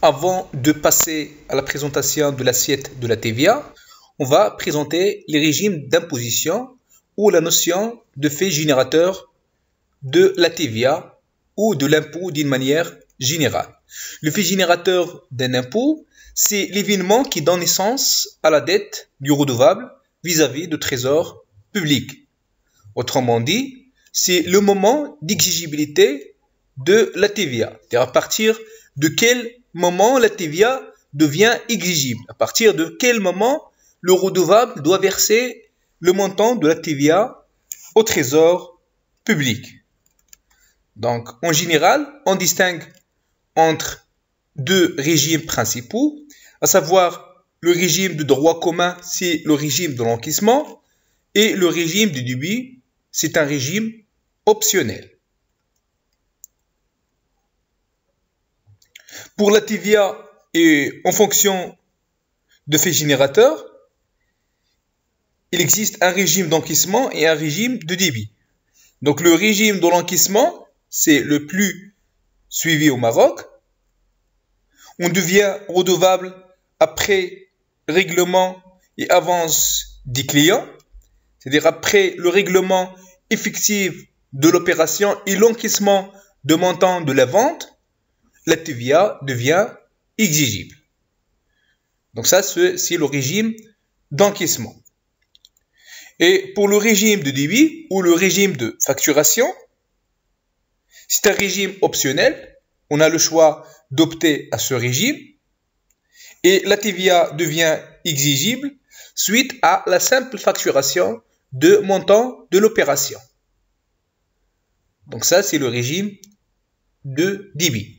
Avant de passer à la présentation de l'assiette de la TVA, on va présenter les régimes d'imposition ou la notion de fait générateur de la TVA ou de l'impôt d'une manière générale. Le fait générateur d'un impôt, c'est l'événement qui donne naissance à la dette du redevable vis-à-vis du trésor public. Autrement dit, c'est le moment d'exigibilité de la TVA. C'est-à-dire à partir de quel moment la TVA devient exigible. À partir de quel moment le redevable doit verser le montant de la TVA au trésor public. Donc, en général, on distingue entre deux régimes principaux, à savoir le régime de droit commun, c'est le régime de l'encaissement, et le régime du débit, c'est un régime optionnel. Pour la TVA et en fonction de fait générateur, il existe un régime d'encaissement et un régime de débit. Donc le régime de l'encaissement, c'est le plus suivi au Maroc. On devient redevable après règlement et avance des clients, c'est-à-dire après le règlement effectif de l'opération et l'encaissement de montant de la vente, la TVA devient exigible. Donc ça, c'est le régime d'encaissement. Et pour le régime de débit ou le régime de facturation, c'est un régime optionnel. On a le choix d'opter à ce régime. Et la TVA devient exigible suite à la simple facturation de montant de l'opération. Donc ça, c'est le régime de débit.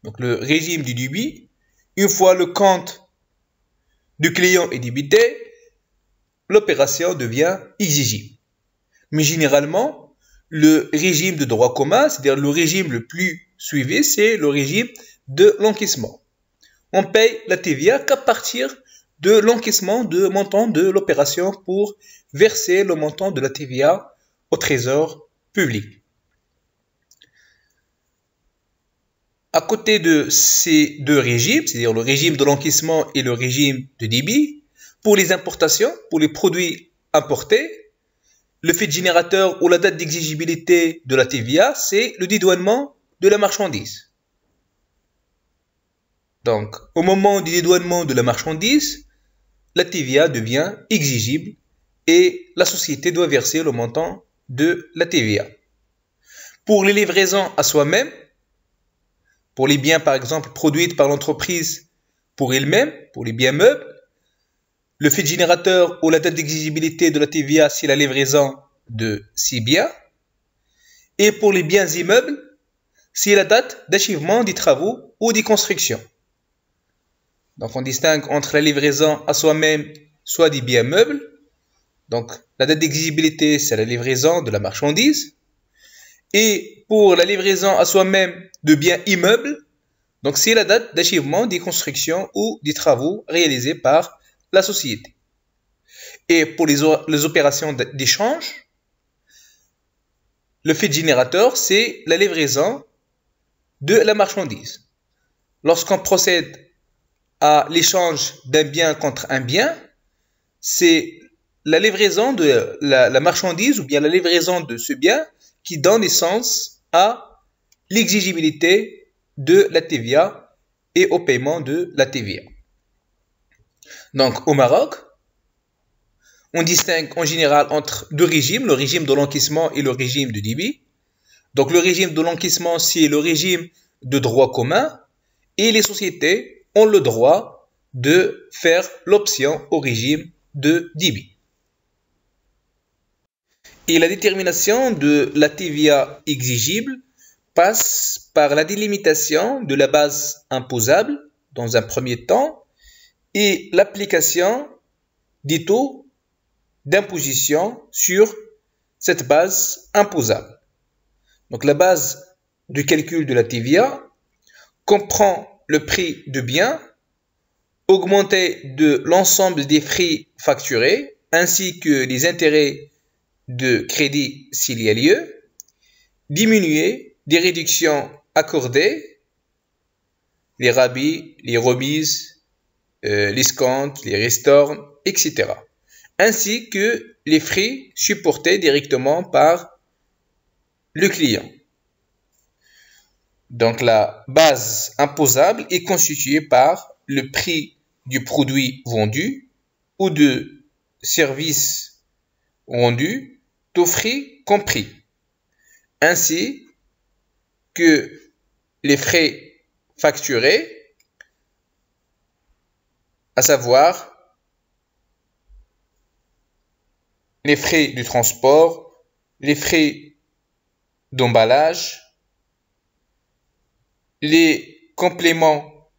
Donc le régime du débit, une fois le compte du client est débité, l'opération devient exigible. Mais généralement, le régime de droit commun, c'est-à-dire le régime le plus suivi, c'est le régime de l'encaissement. On paye la TVA qu'à partir de l'encaissement de montant de l'opération pour verser le montant de la TVA au trésor public. À côté de ces deux régimes, c'est-à-dire le régime de l'encaissement et le régime de débit, pour les importations, pour les produits importés, le fait générateur ou la date d'exigibilité de la TVA, c'est le dédouanement de la marchandise. Donc, au moment du dédouanement de la marchandise, la TVA devient exigible et la société doit verser le montant de la TVA. Pour les livraisons à soi-même, pour les biens par exemple produits par l'entreprise pour elle-même, pour les biens meubles, le fait générateur ou la date d'exigibilité de la TVA, c'est la livraison de ces biens. Et pour les biens immeubles, c'est la date d'achèvement des travaux ou des constructions. Donc on distingue entre la livraison à soi-même, soit des biens meubles. Donc la date d'exigibilité, c'est la livraison de la marchandise. Et pour la livraison à soi-même de biens immeubles, donc c'est la date d'achèvement des constructions ou des travaux réalisés par la société. Et pour les opérations d'échange, le fait générateur, c'est la livraison de la marchandise. Lorsqu'on procède à l'échange d'un bien contre un bien, c'est la livraison de la marchandise ou bien la livraison de ce bien qui donne naissance à l'exigibilité de la TVA et au paiement de la TVA. Donc au Maroc, on distingue en général entre deux régimes, le régime de l'encaissement et le régime de débit. Donc le régime de l'encaissement, c'est le régime de droit commun et les sociétés ont le droit de faire l'option au régime de débit. Et la détermination de la TVA exigible passe par la délimitation de la base imposable dans un premier temps et l'application des taux d'imposition sur cette base imposable. Donc la base de calcul de la TVA comprend le prix de bien augmenté de l'ensemble des frais facturés ainsi que les intérêts de crédit s'il y a lieu, diminué des réductions accordées les rabais, les remises, les escomptes, les ristournes, etc. Ainsi que les frais supportés directement par le client. Donc la base imposable est constituée par le prix du produit vendu ou de service rendu, tous frais compris, ainsi que les frais facturés, à savoir les frais du transport, les frais d'emballage, les compléments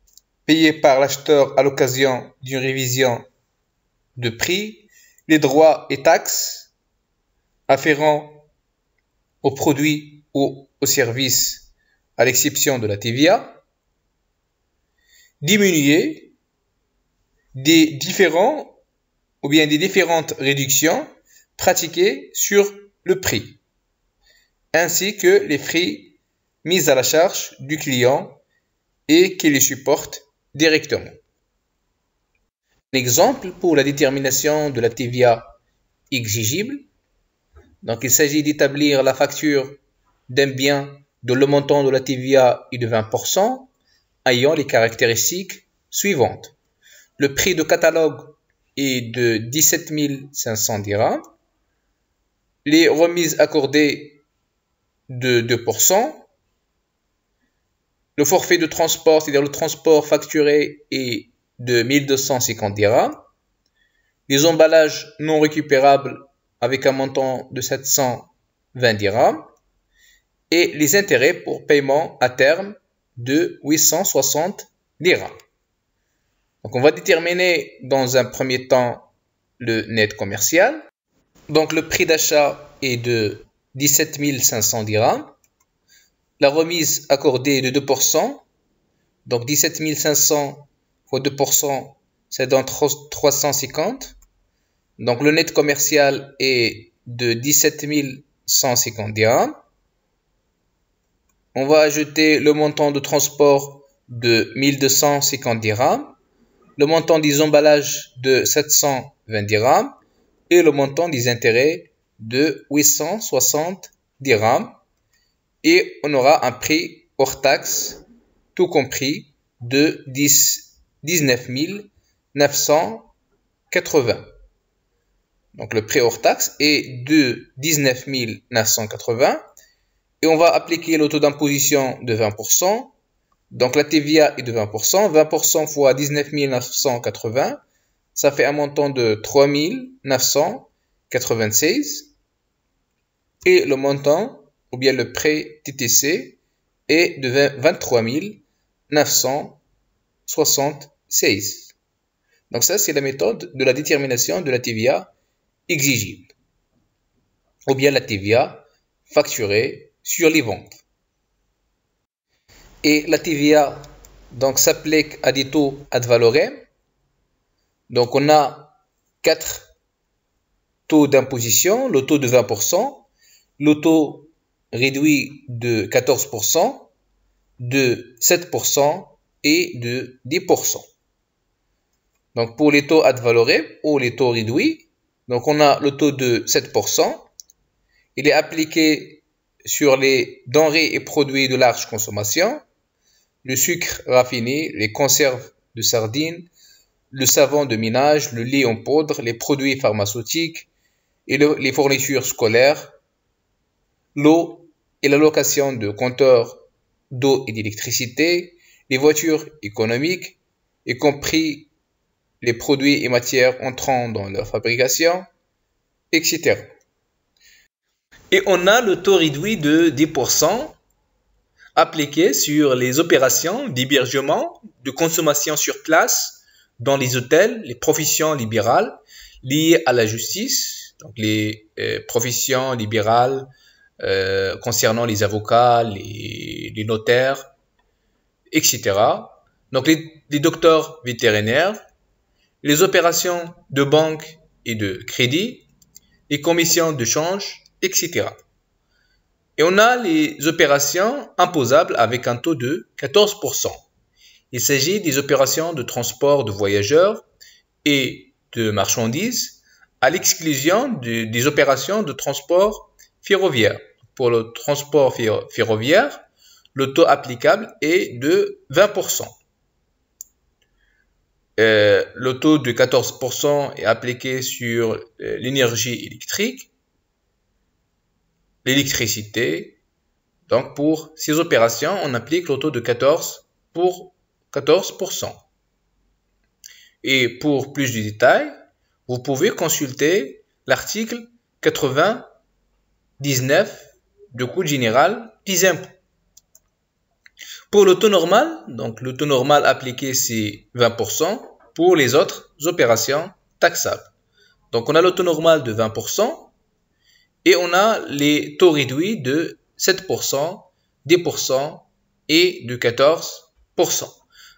payés par l'acheteur à l'occasion d'une révision de prix, les droits et taxes afférents aux produits ou aux services à l'exception de la TVA, diminuer des différentes réductions pratiquées sur le prix, ainsi que les frais mis à la charge du client et qui les supporte directement. Un exemple pour la détermination de la TVA exigible. Donc, il s'agit d'établir la facture d'un bien dont le montant de la TVA est de 20%, ayant les caractéristiques suivantes. Le prix de catalogue est de 17 500 dirhams. Les remises accordées de 2%. Le forfait de transport, c'est-à-dire le transport facturé, est de 1250 dirhams. Les emballages non récupérables avec un montant de 720 dirhams. Et les intérêts pour paiement à terme de 860 dirhams. Donc on va déterminer dans un premier temps le net commercial. Donc le prix d'achat est de 17 500 dirhams. La remise accordée est de 2%. Donc 17 500 fois 2%, c'est dans 350. Donc le net commercial est de 17 150 dirhams. On va ajouter le montant de transport de 1250 dirhams, le montant des emballages de 720 dirhams et le montant des intérêts de 860 dirhams. Et on aura un prix hors taxe, tout compris, de 19 980. Donc le prix hors taxe est de 19 980. Et on va appliquer le taux d'imposition de 20%. Donc la TVA est de 20%. 20% fois 19 980, ça fait un montant de 3 996. Et le montant, ou bien le prêt TTC, est de 23 976. Donc ça, c'est la méthode de la détermination de la TVA exigible. Ou bien la TVA facturée sur les ventes. Et la TVA donc s'applique à des taux ad valorem. Donc on a 4 taux d'imposition, le taux de 20%, le taux réduit de 14%, de 7% et de 10%. Donc pour les taux ad valorem ou les taux réduits, donc on a le taux de 7%. Il est appliqué sur les denrées et produits de large consommation, le sucre raffiné, les conserves de sardines, le savon de ménage, le lait en poudre, les produits pharmaceutiques et les fournitures scolaires, l'eau et la location de compteurs d'eau et d'électricité, les voitures économiques, y compris les produits et matières entrant dans leur fabrication, etc. Et on a le taux réduit de 10% appliqué sur les opérations d'hébergement, de consommation sur place dans les hôtels, les professions libérales liées à la justice, donc les professions libérales concernant les avocats, les notaires, etc. Donc les docteurs vétérinaires, les opérations de banque et de crédit, les commissions de change, etc. Et on a les opérations imposables avec un taux de 14%. Il s'agit des opérations de transport de voyageurs et de marchandises à l'exclusion des opérations de transport ferroviaire. Pour le transport ferroviaire, le taux applicable est de 20%. Le taux de 14% est appliqué sur l'énergie électrique, l'électricité. Donc pour ces opérations, on applique le taux de 14%. Et pour plus de détails, vous pouvez consulter l'article 99 du Code général des impôts. Pour le taux normal, donc le taux normal appliqué c'est 20% pour les autres opérations taxables. Donc on a le taux normal de 20% et on a les taux réduits de 7%, 10% et de 14%.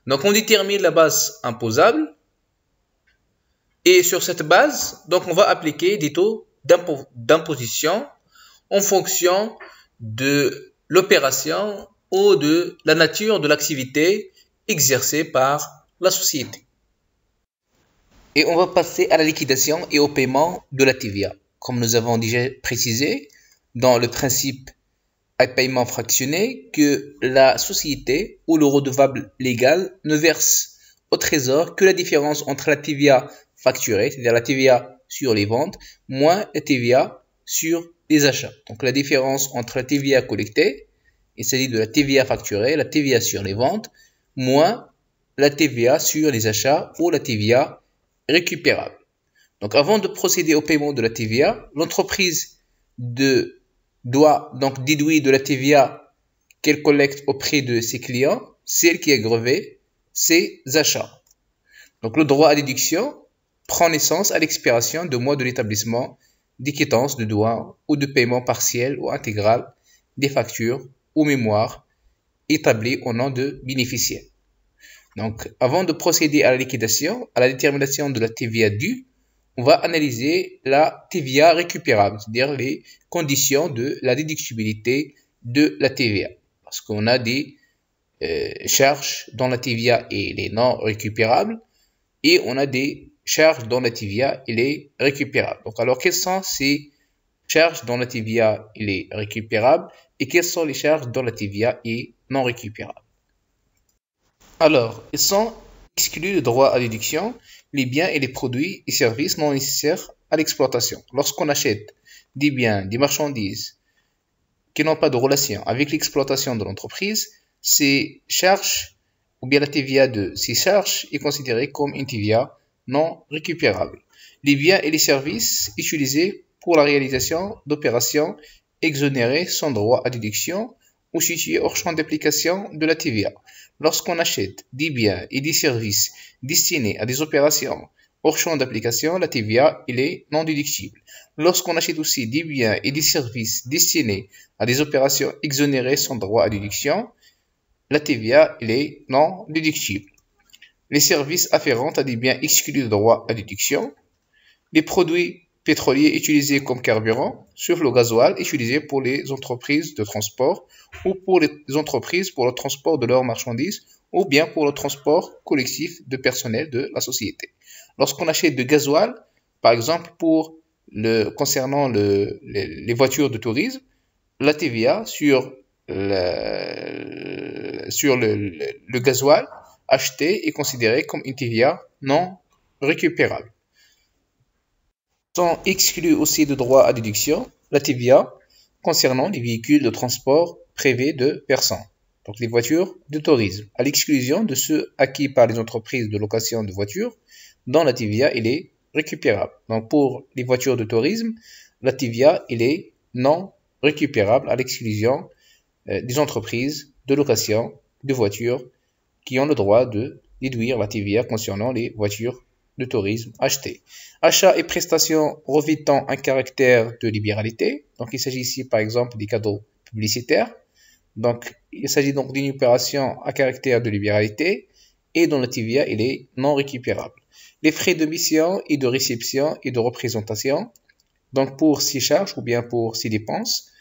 Donc on détermine la base imposable et sur cette base, donc on va appliquer des taux d'imposition en fonction de l'opération ou de la nature de l'activité exercée par la société. Et on va passer à la liquidation et au paiement de la TVA. Comme nous avons déjà précisé dans le principe à paiement fractionné que la société ou le redevable légal ne verse au trésor que la différence entre la TVA facturée, c'est-à-dire la TVA sur les ventes, moins la TVA sur les achats. Donc la différence entre la TVA collectée, il s'agit de la TVA facturée, la TVA sur les ventes, moins la TVA sur les achats ou la TVA récupérable. Donc avant de procéder au paiement de la TVA, l'entreprise doit donc déduire de la TVA qu'elle collecte auprès de ses clients, celle qui est grevée, ses achats. Donc le droit à déduction prend naissance à l'expiration de mois de l'établissement des quittances de douane ou de paiement partiel ou intégral des factures ou mémoires établies au nom de bénéficiaires. Donc, avant de procéder à la liquidation, à la détermination de la TVA due, on va analyser la TVA récupérable, c'est-à-dire les conditions de la déductibilité de la TVA. Parce qu'on a des charges dont la TVA est non récupérable et on a des charges dont la TVA est récupérable. Donc, alors, quelles sont ces charges dont la TVA est récupérable et quelles sont les charges dont la TVA est non récupérable? Alors, ils sont exclus du droit à déduction les biens et les produits et services non nécessaires à l'exploitation. Lorsqu'on achète des biens, des marchandises qui n'ont pas de relation avec l'exploitation de l'entreprise, ces charges ou bien la TVA de ces charges est considérée comme une TVA non récupérable. Les biens et les services utilisés pour la réalisation d'opérations exonérées sans droit à déduction ou situés hors champ d'application de la TVA. Lorsqu'on achète des biens et des services destinés à des opérations hors champ d'application, la TVA est non déductible. Lorsqu'on achète aussi des biens et des services destinés à des opérations exonérées sans droit à déduction, la TVA est non déductible. Les services afférents à des biens exclus de droit à déduction, les produits pétroliers utilisés comme carburant, sauf le gasoil utilisé pour les entreprises de transport ou pour les entreprises pour le transport de leurs marchandises ou bien pour le transport collectif de personnel de la société. Lorsqu'on achète de gasoil, par exemple concernant les voitures de tourisme, la TVA sur le gasoil acheté est considérée comme une TVA non récupérable. Sont exclus aussi de droit à déduction la TVA concernant les véhicules de transport privé de personnes, donc les voitures de tourisme, à l'exclusion de ceux acquis par les entreprises de location de voitures dont la TVA est récupérable. Donc pour les voitures de tourisme, la TVA est non récupérable à l'exclusion des entreprises de location de voitures qui ont le droit de déduire la TVA concernant les voitures de tourisme achetées. Achats et prestations revêtant un caractère de libéralité. Donc il s'agit ici par exemple des cadeaux publicitaires. Donc il s'agit donc d'une opération à caractère de libéralité et dont la TVA est non récupérable. Les frais de mission et de réception et de représentation. Donc pour ces charges ou bien pour ces dépenses,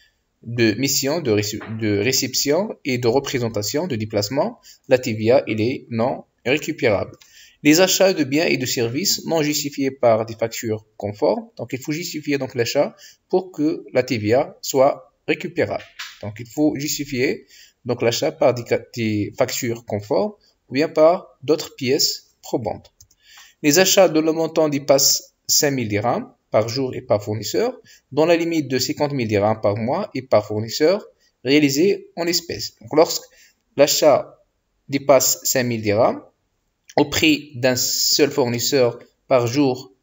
de mission de réception et de représentation de déplacement, la TVA il est non récupérable. Les achats de biens et de services non justifiés par des factures conformes, donc il faut justifier donc l'achat pour que la TVA soit récupérable. Donc il faut justifier donc l'achat par des factures conformes ou bien par d'autres pièces probantes. Les achats dont le montant dépasse 5 000 dirhams par jour et par fournisseur, dans la limite de 50 000 dirhams par mois et par fournisseur, réalisés en espèces. Donc lorsque l'achat dépasse 5 000 dirhams, au prix d'un seul fournisseur par jour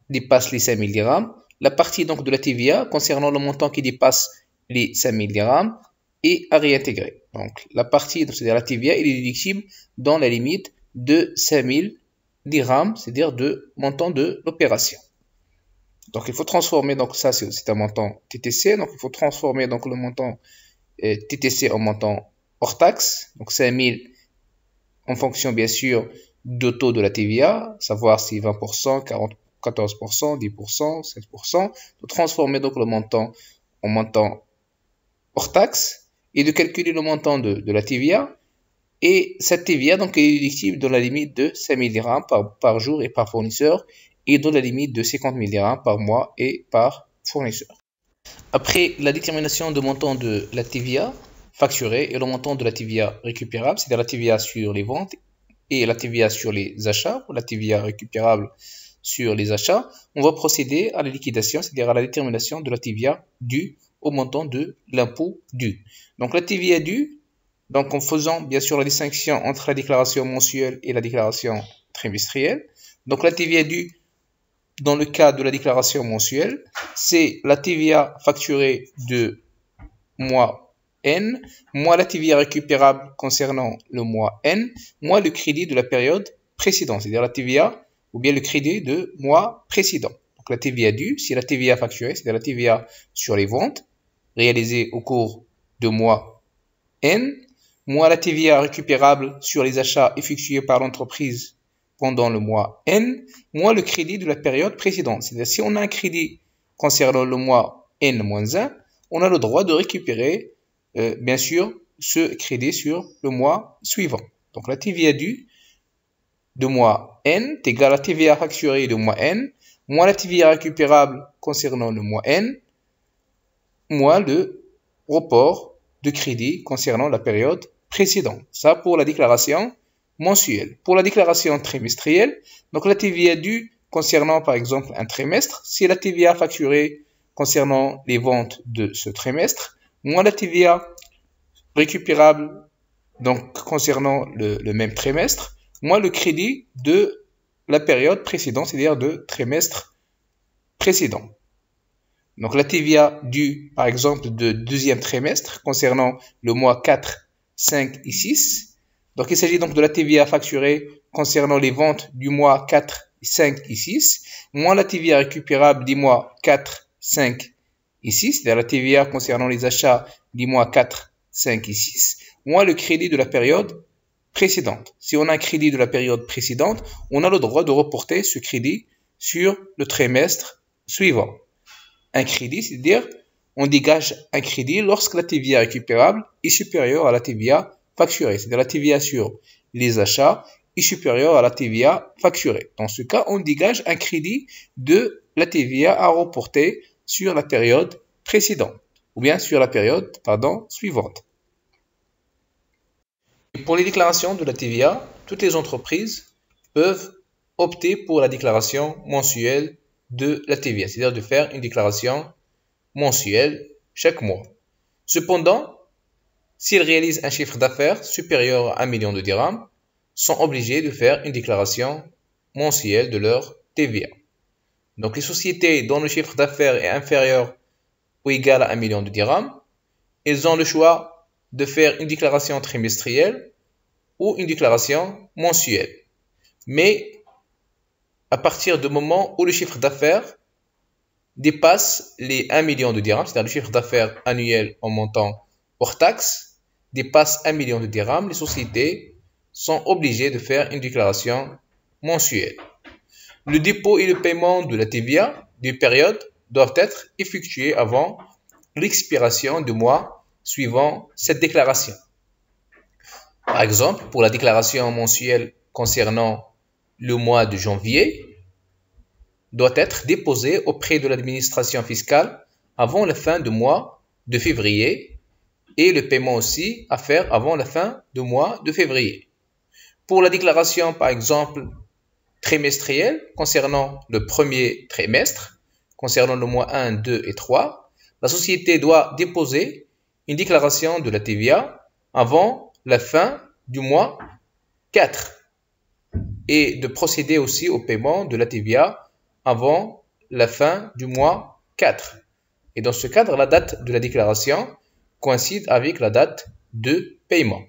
dépasse les 5 000 dirhams, la partie donc de la TVA concernant le montant qui dépasse les 5 000 dirhams est à réintégrer. Donc la partie, c'est-à-dire la TVA, elle est déductible dans la limite de 5 000 dirhams, c'est-à-dire de montant de l'opération. Donc il faut transformer, donc ça c'est un montant TTC, donc il faut transformer donc le montant TTC en montant hors taxe, donc 5 000 en fonction bien sûr du taux de la TVA, savoir si 20%, 14%, 10%, 7%, de transformer donc le montant en montant hors taxe et de calculer le montant de la TVA. Et cette TVA donc, est déductible dans la limite de 5 000 dirhams par jour et par fournisseur et dans la limite de 50 000 dirhams par mois et par fournisseur. Après la détermination du montant de la TVA facturée et le montant de la TVA récupérable, c'est-à-dire la TVA sur les ventes et la TVA sur les achats, ou la TVA récupérable sur les achats, on va procéder à la liquidation, c'est-à-dire à la détermination de la TVA due au montant de l'impôt dû. Donc la TVA due, donc en faisant bien sûr la distinction entre la déclaration mensuelle et la déclaration trimestrielle. Donc la TVA due dans le cas de la déclaration mensuelle, c'est la TVA facturée de mois N, moins la TVA récupérable concernant le mois N, moins le crédit de la période précédente, c'est-à-dire la TVA ou bien le crédit de mois précédent. Donc la TVA due, c'est la TVA facturée, c'est-à-dire la TVA sur les ventes réalisées au cours de mois N, moins la TVA récupérable sur les achats effectués par l'entreprise pendant le mois N, moins le crédit de la période précédente. C'est-à-dire si on a un crédit concernant le mois N-1, on a le droit de récupérer bien sûr ce crédit sur le mois suivant. Donc la TVA due de mois N est égale à la TVA facturée de mois N, moins la TVA récupérable concernant le mois N, moins le report de crédit concernant la période précédente. Ça pour la déclaration mensuelle. Pour la déclaration trimestrielle, donc la TVA due concernant par exemple un trimestre, c'est la TVA facturée concernant les ventes de ce trimestre, moins la TVA récupérable donc concernant le même trimestre, moins le crédit de la période précédente, c'est-à-dire de trimestre précédent. Donc la TVA due par exemple de deuxième trimestre concernant le mois 4, 5 et 6. Donc il s'agit donc de la TVA facturée concernant les ventes du mois 4, 5 et 6, moins la TVA récupérable des mois 4, 5 et 6, c'est-à-dire la TVA concernant les achats des mois 4, 5 et 6, moins le crédit de la période précédente. Si on a un crédit de la période précédente, on a le droit de reporter ce crédit sur le trimestre suivant. Un crédit, c'est-à-dire on dégage un crédit lorsque la TVA récupérable est supérieure à la TVA facturée, c'est-à-dire la TVA sur les achats est supérieure à la TVA facturée. Dans ce cas, on dégage un crédit de la TVA à reporter sur la période précédente, ou bien sur la période, suivante. Et pour les déclarations de la TVA, toutes les entreprises peuvent opter pour la déclaration mensuelle de la TVA, c'est-à-dire de faire une déclaration mensuelle chaque mois. Cependant, s'ils réalisent un chiffre d'affaires supérieur à 1 million de dirhams, sont obligés de faire une déclaration mensuelle de leur TVA. Donc les sociétés dont le chiffre d'affaires est inférieur ou égal à 1 million de dirhams, ils ont le choix de faire une déclaration trimestrielle ou une déclaration mensuelle. Mais à partir du moment où le chiffre d'affaires dépasse les 1 million de dirhams, c'est-à-dire le chiffre d'affaires annuel en montant hors taxe, dépasse 1 million de dirhams, les sociétés sont obligées de faire une déclaration mensuelle. Le dépôt et le paiement de la TVA d'une période doivent être effectués avant l'expiration du mois suivant cette déclaration. Par exemple, pour la déclaration mensuelle concernant le mois de janvier, doit être déposée auprès de l'administration fiscale avant la fin du mois de février et le paiement aussi à faire avant la fin du mois de février. Pour la déclaration, par exemple, trimestrielle concernant le premier trimestre, concernant le mois 1, 2 et 3, la société doit déposer une déclaration de la TVA avant la fin du mois 4 et de procéder aussi au paiement de la TVA avant la fin du mois 4. Et dans ce cadre, la date de la déclaration coïncide avec la date de paiement.